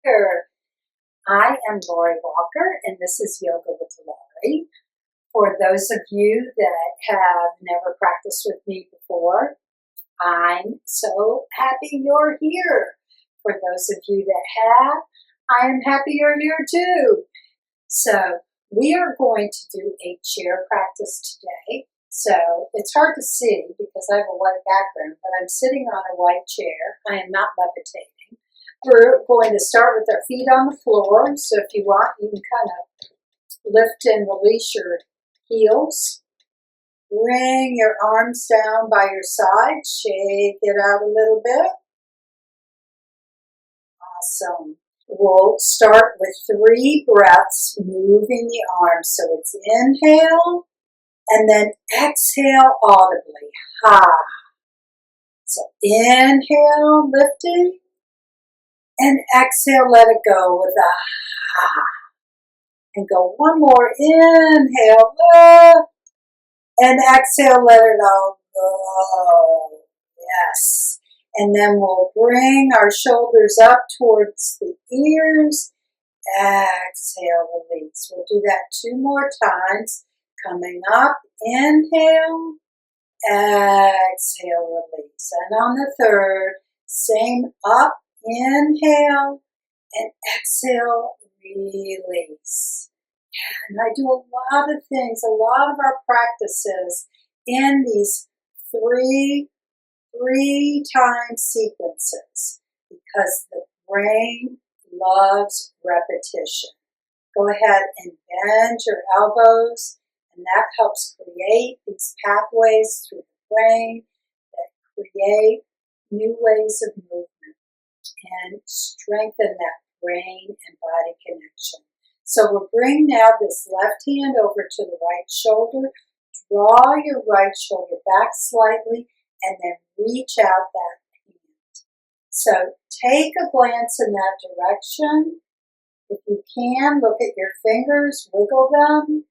Here. I am Lori Walker, and this is Yoga with Lori. For those of you that have never practiced with me before, I'm so happy you're here. For those of you that have, I am happy you're here too. So we are going to do a chair practice today. So it's hard to see because I have a white background, but I'm sitting on a white chair. I am not levitating. We're going to start with our feet on the floor. So if you want, you can kind of lift and release your heels. Bring your arms down by your side. Shake it out a little bit. Awesome. We'll start with 3 breaths, moving the arms. So it's inhale and then exhale audibly. Ha. So inhale, lifting. And exhale, let it go with a ha. And go one more. Inhale, lift. And exhale, let it all go. Yes. And then we'll bring our shoulders up towards the ears. Exhale, release. We'll do that 2 more times. Coming up, inhale. Exhale, release. And on the 3rd, same up. Inhale and exhale, release. And I do a lot of things, a lot of our practices in these three time sequences because the brain loves repetition. Go ahead and bend your elbows, and that helps create these pathways through the brain that create new ways of movement and strengthen that brain and body connection. So we'll bring now this left hand over to the right shoulder. Draw your right shoulder back slightly and then reach out that hand. So take a glance in that direction. If you can, look at your fingers, wiggle them.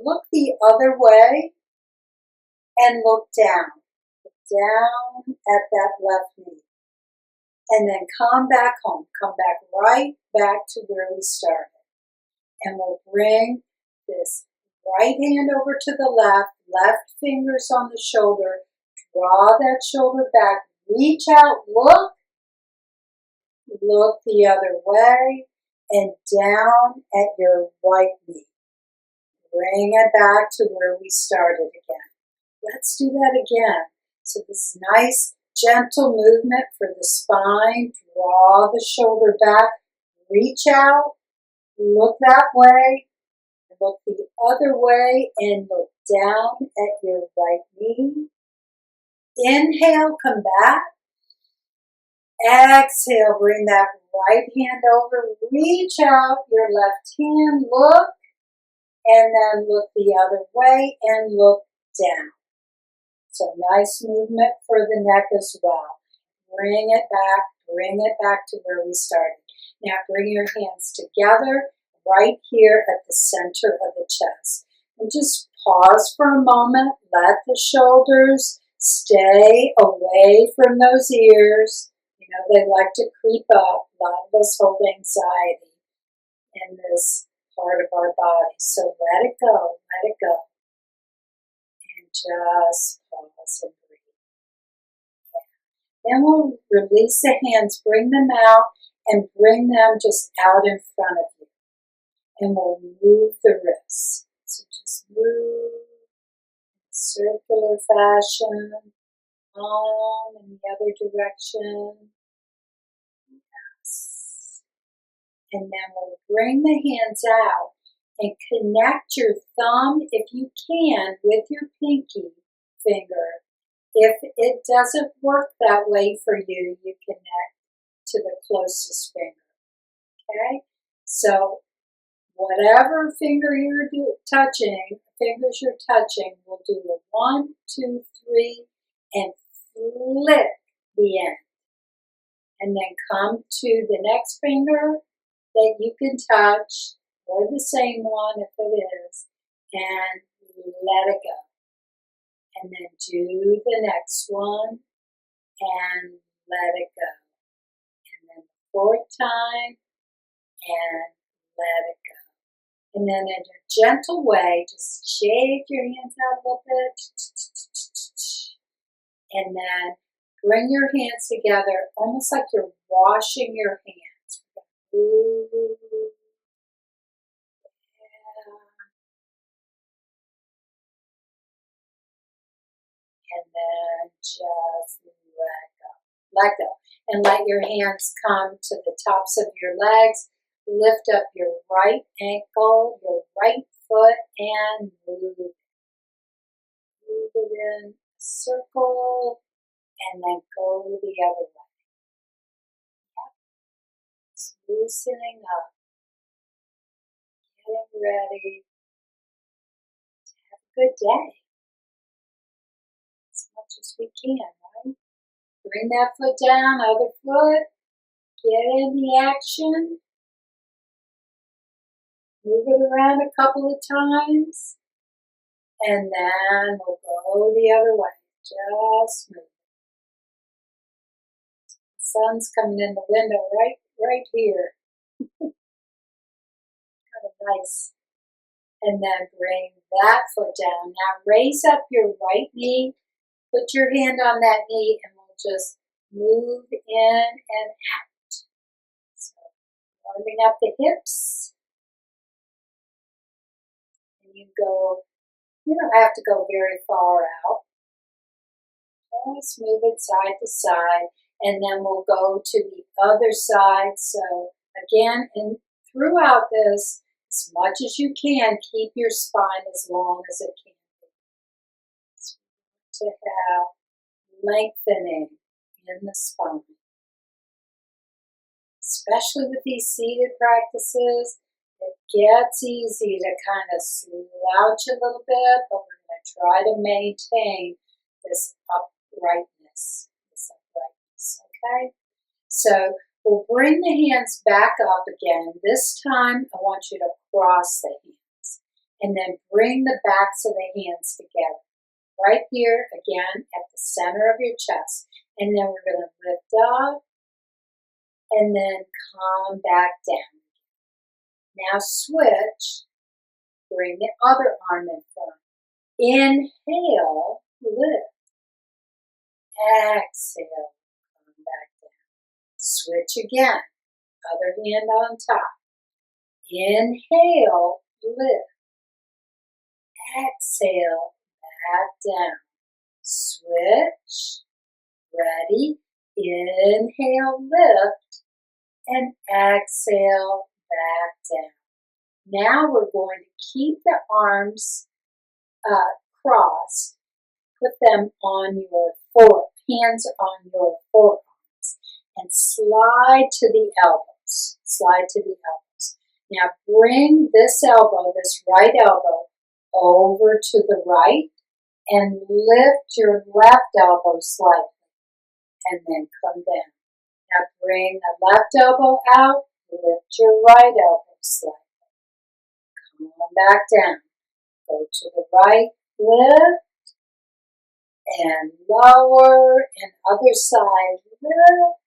Look the other way and look down. Look down at that left knee. And then come back home. Come back right back to where we started. And we'll bring this right hand over to the left fingers on the shoulder. Draw that shoulder back. Reach out, look. Look the other way. And down at your right knee. Bring it back to where we started again. Let's do that again. So this is nice, gentle movement for the spine. Draw the shoulder back. Reach out. Look that way. Look the other way and look down at your right knee. Inhale, come back. Exhale, bring that right hand over. Reach out your left hand. Look. And then look the other way and look down. So nice movement for the neck as well. Bring it back to where we started. Now bring your hands together right here at the center of the chest. And just pause for a moment. Let the shoulders stay away from those ears. You know, they like to creep up. A lot of us hold anxiety in this part of our body. So let it go, let it go. And just pause and breathe. Then we'll release the hands, bring them out, and bring them just out in front of you. And we'll move the wrists. So just move in circular fashion, palm in the other direction. Yes. And then we'll bring the hands out and connect your thumb, if you can, with your pinky finger. If it doesn't work that way for you, you connect to the closest finger. Okay? So whatever finger you're fingers you're touching, we'll do a 1, 2, 3, and flick the end. And then come to the next finger that you can touch, or the same one if it is, and let it go. And then do the next one and let it go. And then the 4th time, and let it go. And then in a gentle way, just shake your hands out a little bit. And then bring your hands together almost like you're washing your hands. Ooh, yeah. And then just let go. Let go. And let your hands come to the tops of your legs. Lift up your right ankle, your right foot, and move it. Move it in a circle, and then go the other way. Yep. Just loosening up, getting ready to have a good day as much as we can, right? Bring that foot down, other foot, get in the action, move it around a couple of times, and then we'll go the other way. Just move. The sun's coming in the window right here. Kind of nice. And then bring that foot down. Now raise up your right knee. Put your hand on that knee and we'll just move in and out. So warming up the hips. And you don't have to go very far out. Just move it side to side. And then we'll go to the other side. So again, and throughout this, as much as you can, keep your spine as long as it can be. So to have lengthening in the spine. Especially with these seated practices, it gets easy to kind of slouch a little bit, but we're going to try to maintain this uprightness. Okay? So we'll bring the hands back up again. This time I want you to cross the hands and then bring the backs of the hands together. Right here again at the center of your chest. And then we're going to lift up and then come back down. Now switch. Bring the other arm in front. Inhale, lift. Exhale, come back down. Switch again. Other hand on top. Inhale, lift. Exhale, back down. Switch. Ready. Inhale, lift. And exhale, back down. Now we're going to keep the arms crossed. Put them on your hands on your forearms. And slide to the elbows. Slide to the elbows. Now bring this elbow, this right elbow, over to the right. And lift your left elbow slightly. And then come down. Now bring the left elbow out. Lift your right elbow slightly. Come on back down. Go to the right, lift. And lower. And other side, lift.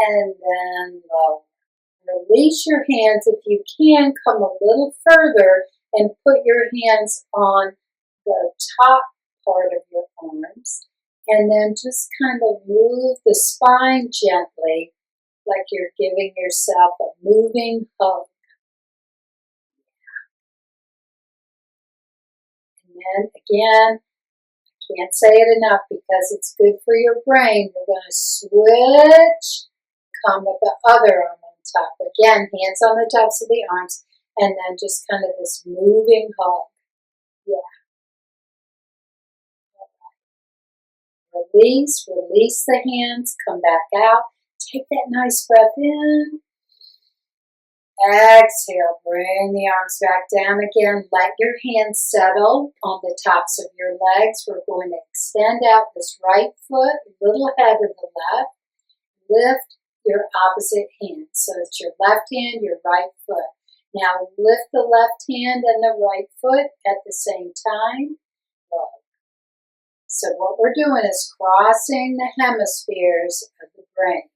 And then lower. Release your hands. If you can, come a little further and put your hands on the top part of your arms. And then just kind of move the spine gently, like you're giving yourself a moving hug. And then again, I can't say it enough because it's good for your brain. We're going to switch, come with the other arm on top. Again, hands on the tops of the arms, and then just kind of this moving hug. Yeah. Release the hands, come back out. Take that nice breath in. Exhale, bring the arms back down again. Let your hands settle on the tops of your legs. We're going to extend out this right foot, a little ahead of the left. Lift your opposite hand. So it's your left hand, your right foot. Now lift the left hand and the right foot at the same time. So what we're doing is crossing the hemispheres of the brain.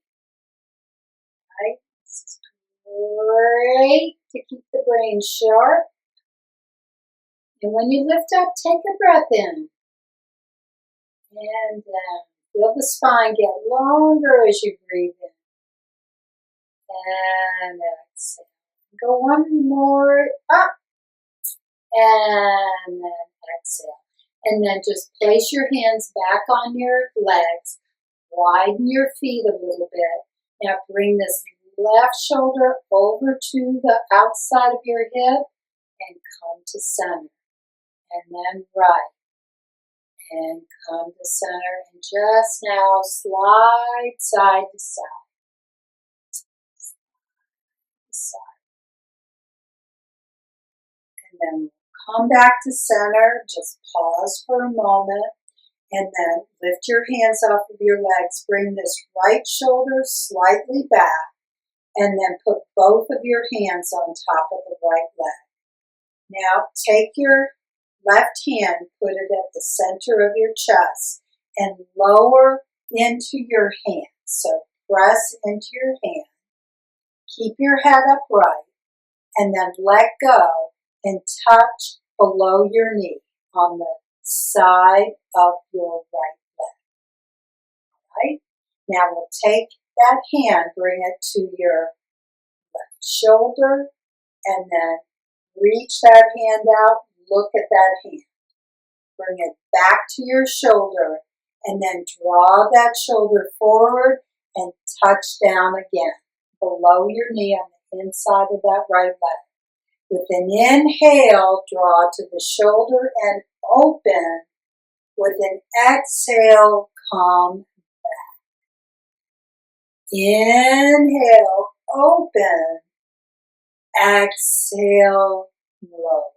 Right? This is Great to keep the brain sharp. And when you lift up, take a breath in. And feel the spine get longer as you breathe in. And exhale. Go one more up. And then exhale. And then just place your hands back on your legs. Widen your feet a little bit. Now bring this left shoulder over to the outside of your hip and come to center. And then right. And come to center. And just now slide side to side. And then come back to center. Just pause for a moment. And then lift your hands off of your legs. Bring this right shoulder slightly back. And then put both of your hands on top of the right leg. Now take your left hand, put it at the center of your chest, and lower into your hand. So press into your hand. Keep your head upright. And then let go and touch below your knee on the side of your right leg. All right? Now we'll take that hand, bring it to your left shoulder, and then reach that hand out, look at that hand. Bring it back to your shoulder, and then draw that shoulder forward and touch down again, below your knee on the inside of that right leg. With an inhale, draw to the shoulder and open. With an exhale, come back. Inhale, open. Exhale, lower.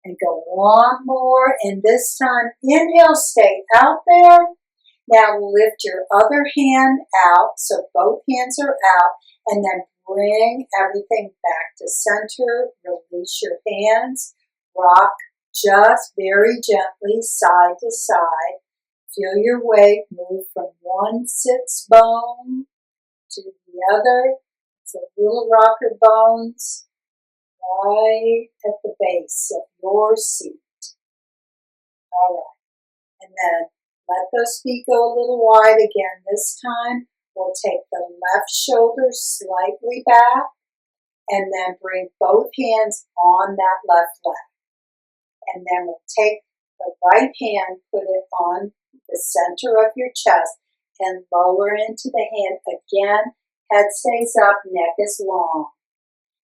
And go one more. And this time, inhale, stay out there. Now lift your other hand out, so both hands are out, and then bring everything back to center. Release your hands. Rock just very gently side to side. Feel your weight move from one sits bone to the other. It's a little rocker bones right at the base of your seat. All right. And then let those feet go a little wide again. This time, we'll take the left shoulder slightly back and then bring both hands on that left leg. And then we'll take the right hand, put it on the center of your chest and lower into the hand. Again, head stays up, neck is long.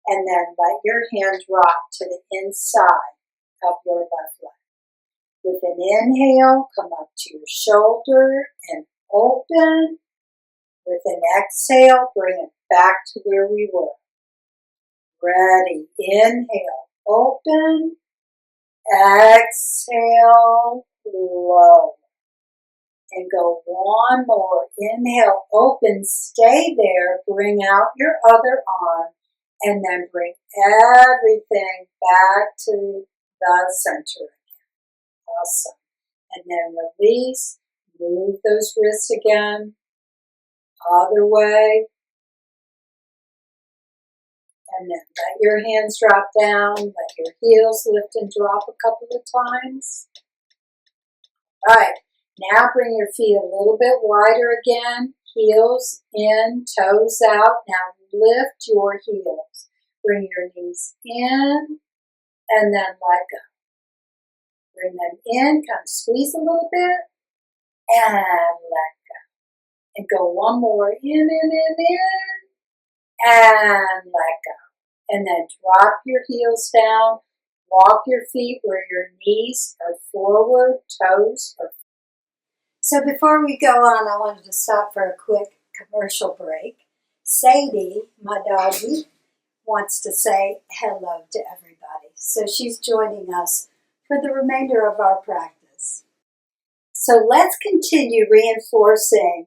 And then let your hand drop to the inside of your left leg. With an inhale, come up to your shoulder and open. With an exhale, bring it back to where we were. Ready. Inhale, open. Exhale, lower. And go one more. Inhale, open. Stay there. Bring out your other arm. And then bring everything back to the center. Awesome. And then release, move those wrists again, other way. And then let your hands drop down, let your heels lift and drop a couple of times. All right, now bring your feet a little bit wider again, heels in, toes out. Now lift your heels. Bring your knees in, and then let go. Bring them in, kind of squeeze a little bit, and let go. And go one more, in, and let go. And then drop your heels down, walk your feet where your knees are forward, toes are forward. So before we go on, I wanted to stop for a quick commercial break. Sadie, my doggie, wants to say hello to everybody. So she's joining us for the remainder of our practice. So let's continue reinforcing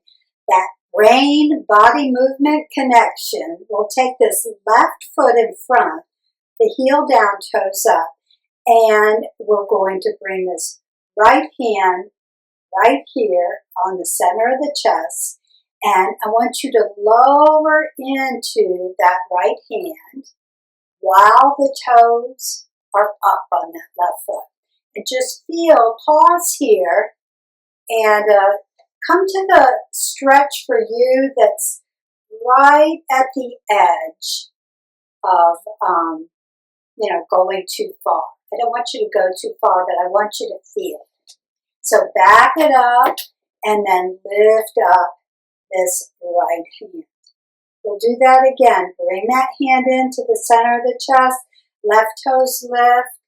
that brain body movement connection. We'll take this left foot in front, the heel down, toes up, and we're going to bring this right hand right here on the center of the chest, And I want you to lower into that right hand while the toes are up on that left foot. And just feel, pause here, and come to the stretch for you that's right at the edge of, going too far. I don't want you to go too far, but I want you to feel it. So back it up and then lift up this right hand. We'll do that again. Bring that hand into the center of the chest. Left toes lift.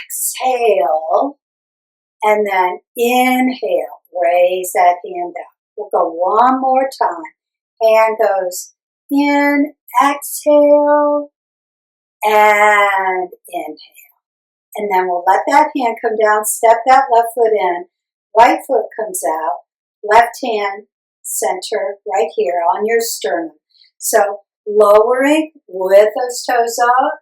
Exhale. And then inhale. Raise that hand up. We'll go one more time. Hand goes in. Exhale. And inhale. And then we'll let that hand come down. Step that left foot in. Right foot comes out. Left hand center right here on your sternum. So lowering with those toes up.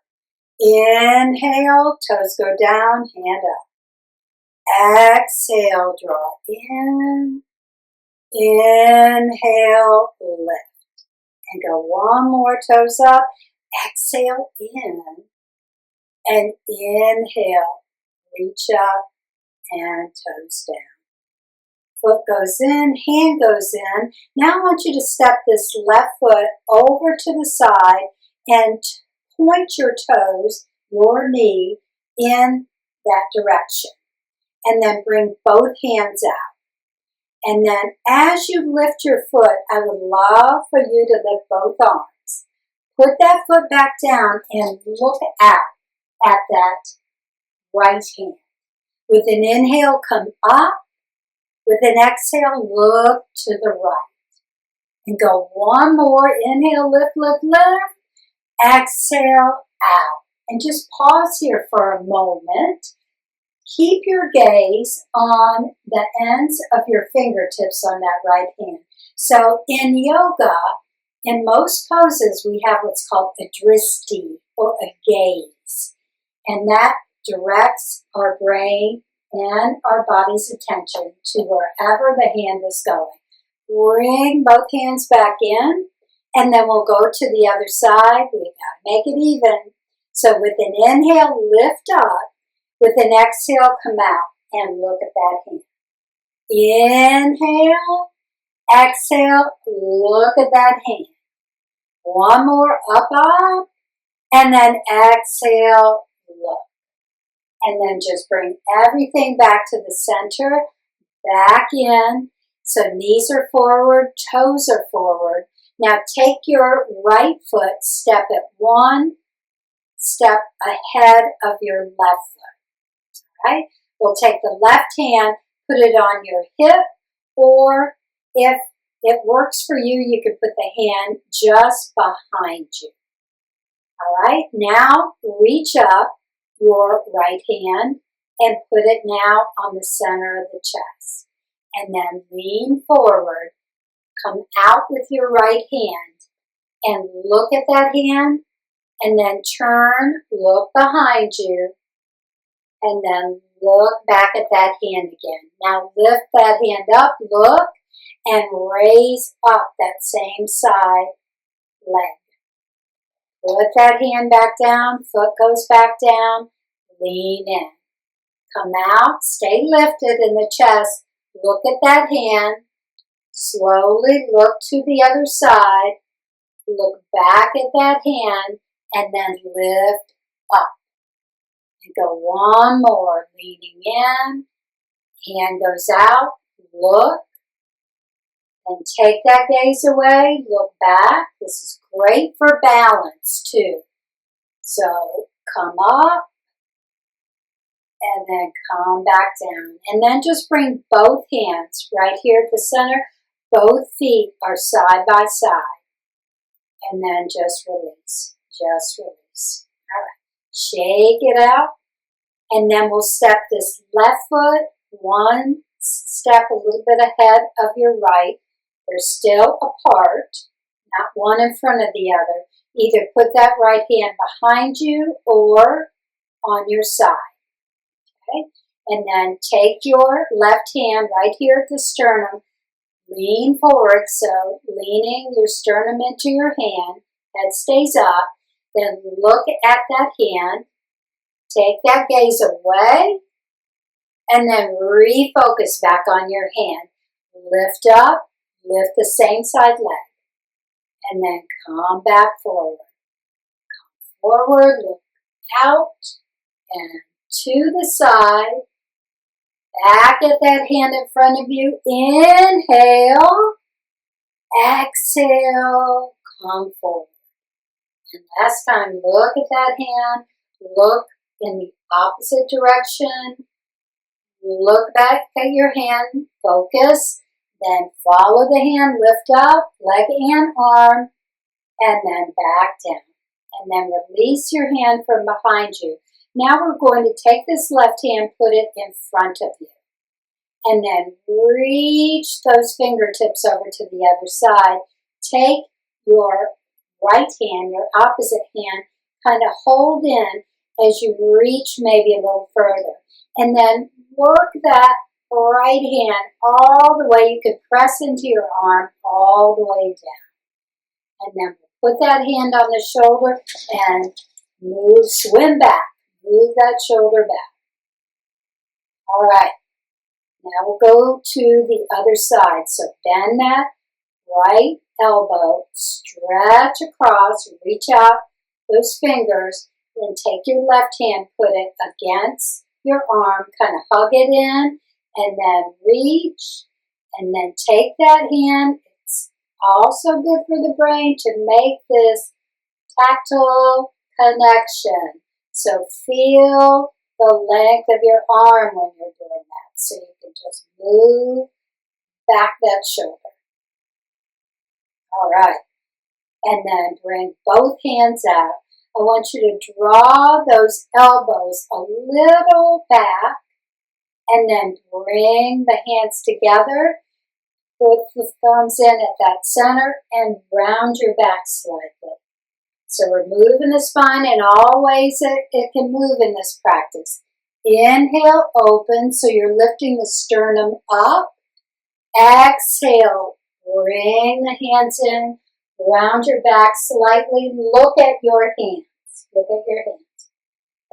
Inhale, toes go down, hand up. Exhale, draw in. Inhale, lift. And go one more, toes up. Exhale in. And inhale, reach up and toes down. Foot goes in, hand goes in. Now I want you to step this left foot over to the side and point your toes, your knee, in that direction. And then bring both hands out. And then as you lift your foot, I would love for you to lift both arms. Put that foot back down and look out at that right hand. With an inhale, come up. With an exhale, look to the right. And go one more. Inhale, lift, lift, lift. Exhale, out. And just pause here for a moment. Keep your gaze on the ends of your fingertips on that right hand. So in yoga, in most poses, we have what's called a dristi, or a gaze. And that directs our brain and our body's attention to wherever the hand is going. Bring both hands back in, and then we'll go to the other side. We gotta make it even. So with an inhale, lift up. With an exhale, come out and look at that hand. Inhale, exhale, look at that hand. One more, up, up, and then exhale, look. And then just bring everything back to the center, back in. So knees are forward, toes are forward. Now take your right foot, step it one step ahead of your left foot. All right? We'll take the left hand, put it on your hip, or if it works for you, you can put the hand just behind you. All right? Now reach up your right hand and put it now on the center of the chest. And then lean forward, come out with your right hand and look at that hand, and then turn, look behind you, and then look back at that hand again. Now lift that hand up, look, and raise up that same side leg. Put that hand back down, foot goes back down, lean in. Come out, stay lifted in the chest, look at that hand, slowly look to the other side, look back at that hand, and then lift up. And go one more, leaning in, hand goes out, look, and take that gaze away, look back. This is great for balance too. So come up, and then come back down. And then just bring both hands right here at the center. Both feet are side by side. And then just release. Just release. All right. Shake it out. And then we'll step this left foot one step a little bit ahead of your right. They're still apart, not one in front of the other. Either put that right hand behind you or on your side. Okay? And then take your left hand right here at the sternum, Lean forward, so leaning your sternum into your hand, head stays up, then look at that hand, take that gaze away, and then refocus back on your hand. Lift up, lift the same side leg, and then come back forward. Come forward, look out, and to the side. Back at that hand in front of you. Inhale, exhale, come forward. And last time, look at that hand, look in the opposite direction, look back at your hand, focus, then follow the hand, lift up, leg and arm, and then back down. And then release your hand from behind you. Now we're going to take this left hand, put it in front of you. And then reach those fingertips over to the other side. Take your right hand, your opposite hand, kind of hold in as you reach maybe a little further. And then work that right hand all the way. You could press into your arm all the way down. And then put that hand on the shoulder and move, swim back. Move that shoulder back. All right. Now we'll go to the other side. So bend that right elbow, stretch across, reach out those fingers, then take your left hand, put it against your arm, kind of hug it in, and then reach, and then take that hand. It's also good for the brain to make this tactile connection. So feel the length of your arm when you're doing that. So you can just move back that shoulder. All right. And then bring both hands out. I want you to draw those elbows a little back and then bring the hands together. Put the thumbs in at that center and round your back slightly. So we're moving the spine in all ways that it can move in this practice. Inhale, open, so you're lifting the sternum up. Exhale, bring the hands in, round your back slightly. Look at your hands. Look at your hands.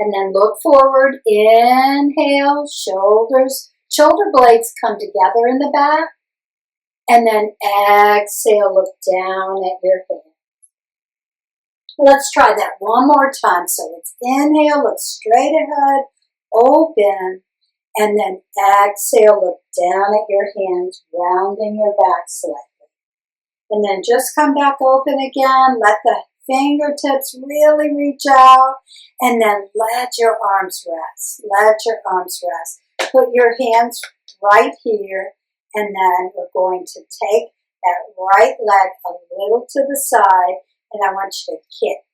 And then look forward. Inhale, shoulder blades come together in the back. And then exhale, look down at your hands. Let's try that one more time. So it's inhale, look straight ahead, open, and then exhale, look down at your hands, rounding your back slightly. And then just come back open again, let the fingertips really reach out, and then let your arms rest. Let your arms rest. Put your hands right here, and then we're going to take that right leg a little to the side, and I want you to kick.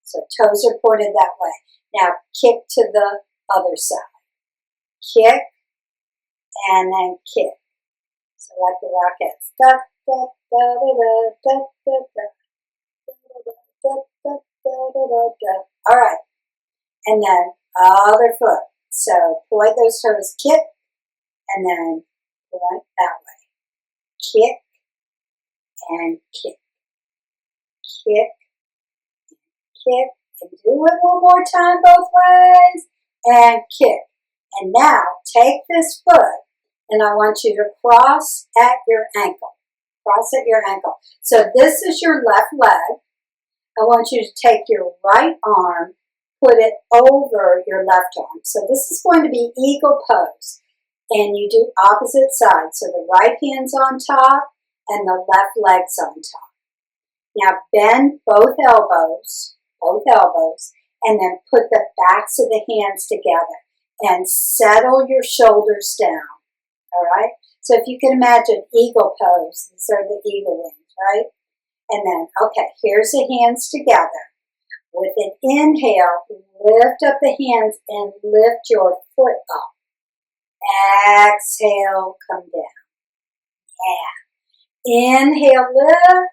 So toes are pointed that way. Now kick to the other side. Kick, and then kick. So like the Rockettes. Da, da, da, da, da, da, da, da, da, da. All right. And then other foot. So point those toes, kick, and then point that way. Kick, and kick. Kick, kick, and do it one more time both ways, and kick. And now take this foot, and I want you to cross at your ankle. Cross at your ankle. So this is your left leg. I want you to take your right arm, put it over your left arm. So this is going to be eagle pose. And you do opposite sides. So the right hand's on top, and the left leg's on top. Now bend both elbows, and then put the backs of the hands together and settle your shoulders down, all right? So if you can imagine eagle pose, these are the eagle wings, right? And then, okay, here's the hands together. With an inhale, lift up the hands and lift your foot up. Exhale, come down. Yeah. Inhale, lift.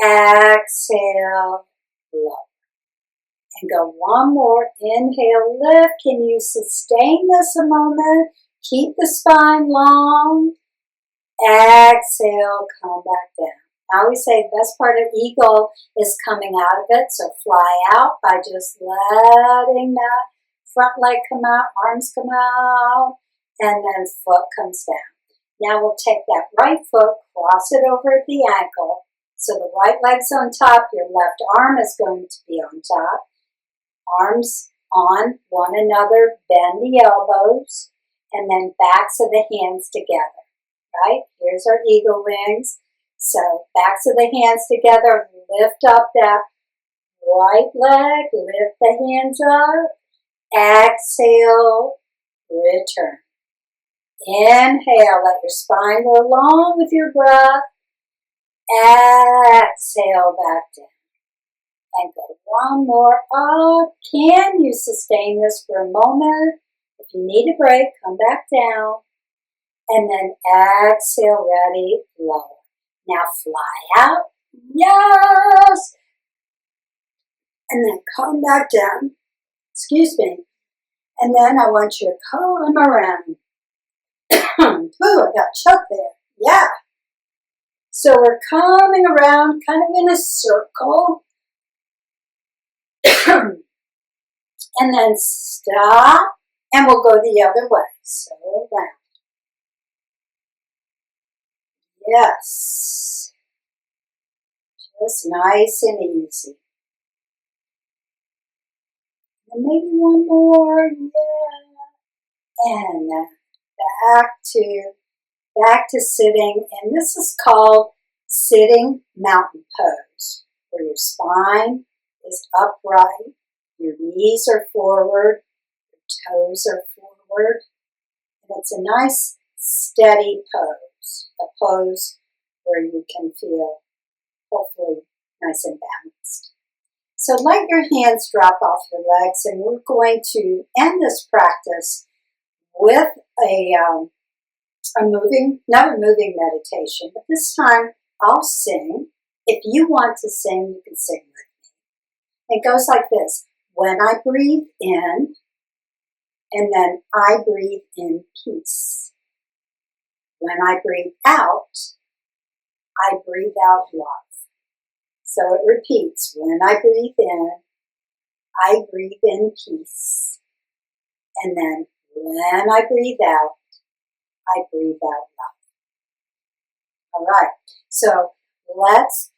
Exhale, lower. And go one more. Inhale, lift. Can you sustain this a moment? Keep the spine long. Exhale, come back down. I always say the best part of eagle is coming out of it. So fly out by just letting that front leg come out, arms come out, and then foot comes down. Now we'll take that right foot, cross it over at the ankle. So the right leg's on top, your left arm is going to be on top. Arms on one another, bend the elbows, and then backs of the hands together, right? Here's our eagle wings. So backs of the hands together, lift up that right leg, lift the hands up, exhale, return. Inhale, let your spine go along with your breath. Exhale, back down. And go one more up. Can you sustain this for a moment? If you need a break, come back down. And then exhale, ready, lower. Now fly out. Yes! And then come back down. Excuse me. And then I want you to come around. Ooh, I got choked there. Yeah. So we're coming around kind of in a circle. And then stop. And we'll go the other way. So around. Yes. Just nice and easy. And maybe one more. Yeah. And then back to sitting. And this is called sitting mountain pose, where your spine is upright, your knees are forward, your toes are forward. And it's a nice steady pose, a pose where you can feel hopefully nice and balanced. So let your hands drop off your legs, and we're going to end this practice with another moving meditation. But this time I'll sing. If you want to sing, you can sing with me. It goes like this. When I breathe in, and then I breathe in peace. When I breathe out, I breathe out love. So it repeats. When I breathe in, I breathe in peace. And then when I breathe out, I breathe out love. All right. So let's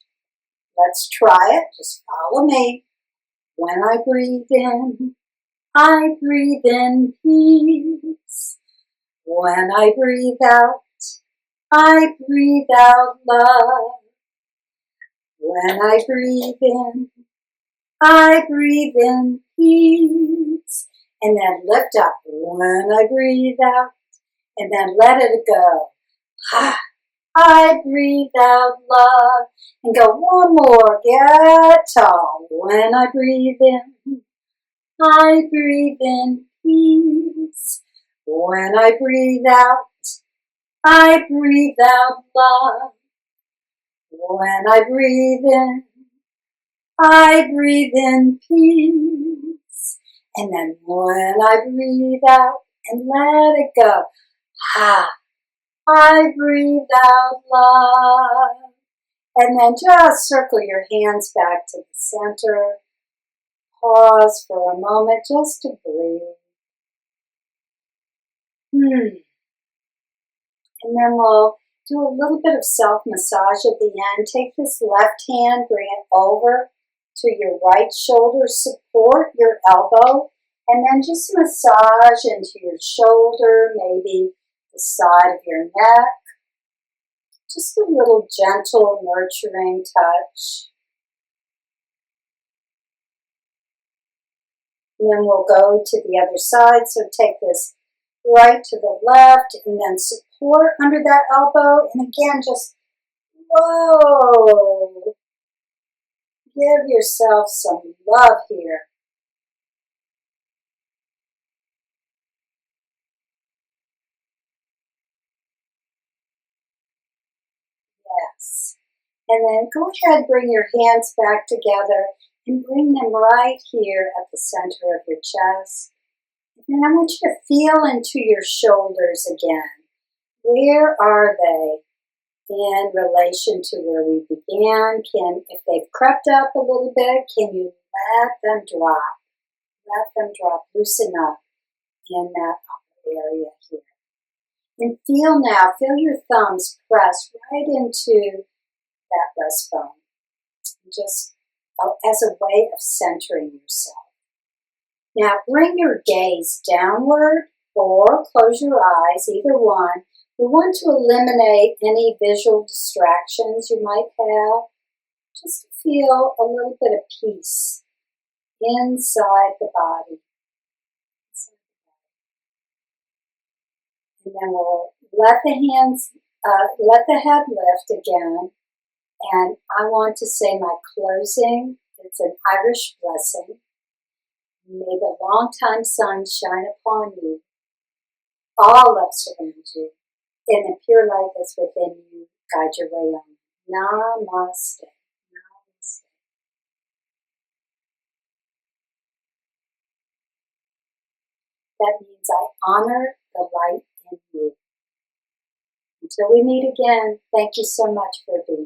try it. Just follow me. When I breathe in, I breathe in peace. When I breathe out, I breathe out love. When I breathe in, I breathe in peace. And then lift up. When I breathe out, and then let it go. I breathe out love. And go one more. Get tall. When I breathe in, I breathe in peace. When I breathe out, I breathe out love. When I breathe in, I breathe in peace. And then when I breathe out and let it go, I breathe out love. And then just circle your hands back to the center. Pause for a moment just to breathe. And then we'll do a little bit of self-massage at the end. Take this left hand, bring it over to your right shoulder, support your elbow, and then just massage into your shoulder, maybe the side of your neck. Just a little gentle, nurturing touch. And then we'll go to the other side. So take this right to the left and then support under that elbow. And again, just, whoa. Give yourself some love here. Yes. And then go ahead, bring your hands back together and bring them right here at the center of your chest. And then I want you to feel into your shoulders again. Where are they? in relation to where we began. If they've crept up a little bit, can you let them drop? Let them drop, loosen up in that upper area here. And feel your thumbs press right into that breastbone. Just as a way of centering yourself. Now bring your gaze downward or close your eyes, either one. We want to eliminate any visual distractions you might have. Just feel a little bit of peace inside the body. And then we'll let the head lift again. And I want to say my closing. It's an Irish blessing. May the long-time sun shine upon you. All love surround you. And the pure light that's within you guide your way on. Namaste. Namaste. That means I honor the light in you. Until we meet again, thank you so much for being